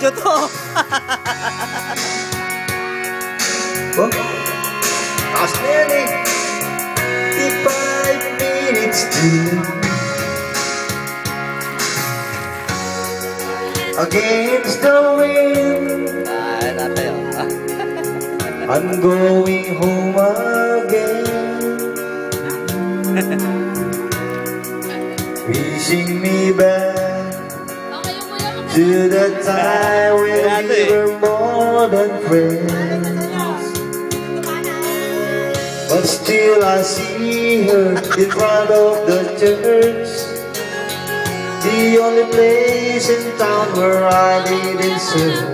video to. Oh, as many 55 minutes to against the wind. I'm going home again. Wishing me back to the time when we were more than friends. But still I see her in front of the church, the only place in town where I didn't serve.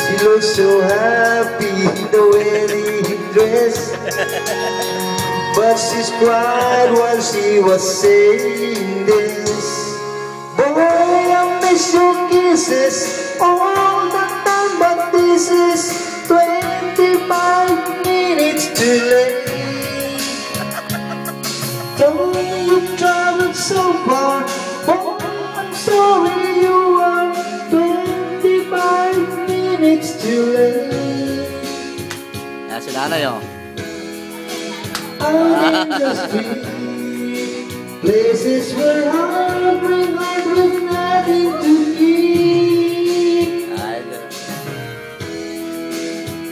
She looks so happy in the wedding dress, but she's cried while she was saying this. Boy, I miss your kisses all the time, but this is 25 minutes too late. Though you traveled so far, boy, I'm sorry you are 25 minutes too late. Yan si nanay, oh. I'm in the street, places where I bring life with nothing to eat.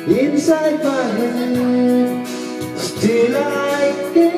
Inside my head, still I can